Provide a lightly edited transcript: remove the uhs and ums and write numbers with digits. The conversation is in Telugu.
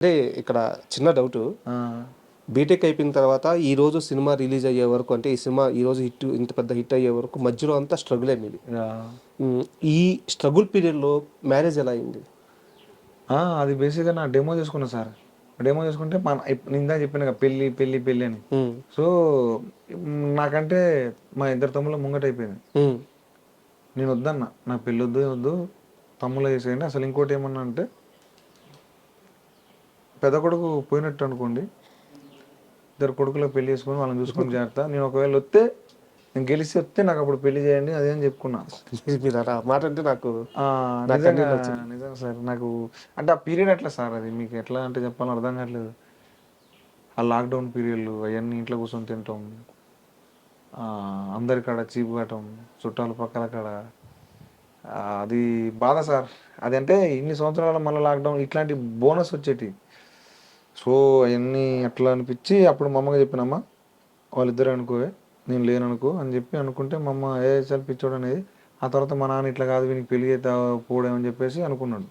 అంటే ఇక్కడ చిన్న డౌటు. ఆ! బీటెక్ అయిపోయిన తర్వాత ఈరోజు సినిమా రిలీజ్ అయ్యే వరకు అంటే ఈ సినిమా ఈరోజు ఇంత పెద్ద హిట్ అయ్యే వరకు మధ్యలో అంతా స్ట్రగులే మీది. యాహ్! ఈ స్ట్రగుల్ పీరియడ్‌లో మ్యారేజ్ ఎలా అయింది? అది బేసిక్‌గా నా డెమో చేసుకున్నా సార్. డెమో చేసుకుంటే నేను ఇందాక చెప్పాను కదా! పెళ్లి, పెళ్లి, పెళ్లి అని. హ్మ్. సో, నాకంటే మా ఇద్దరు తమ్ముళ్ళ ముంగటైపోయింది. హ్మ్. నేను వద్దన్నా. నాకు పెళ్ళొద్దు, ఏమొద్దు. తమ్ముళ్ళే చేసేయండి. అసలు ఇంకోటేమన్నా అంటే, పెద్ద కొడుకు పోయినట్టు అనుకోండి. ఇద్దరు కొడుకులకు పెళ్లి చేసుకొని వాళ్ళని చూసుకొని జాగ్రత్త. నేను ఒకవేళ వస్తే, నేను గెలిసి వస్తే నాకప్పుడు పెళ్లి చేయండి అది అని చెప్పుకున్నా. మీరు ఆ మాట అంటే ఆ! నాకు నిజంగా, కన్నీళ్ళొచ్చాయి. నిజంగా సార్. నాకు అంటే ఆ పీరియడ్ అట్లా సార్ అది. మీకు ఎట్లా అంటే చెప్పాలో అర్థం కావట్లేదు. ఆ లాక్‌డౌన్ పీరియడ్‌లు అయన్నీ ఇంట్లో కూర్చొని తినటం. అందరి కాడ చీప్ కావటం. చుట్టాలు పక్కల కాడ. అది బాధ సార్. అదంటే ఇన్ని సంవత్సరాలు మళ్ళా లాక్‌డౌన్ ఇట్లాంటి బోనస్ వచ్చేటియి. సో, అయన్నీ అట్లా అనిపిచ్చి అప్పుడు మా అమ్మకి చెప్పినమ్మా వాళ్ళిద్దరే అనుకోవే. నేను లేననుకో అని చెప్పి అనుకుంటే మా అమ్మ ఏ చల్ పిచ్చోడనేది. ఆ తర్వాత మా నాన్న ఇట్లా కాదు వీనికి పెళ్లి చేత్తే పోడేమని చెప్పేసి అనుకున్నాడు.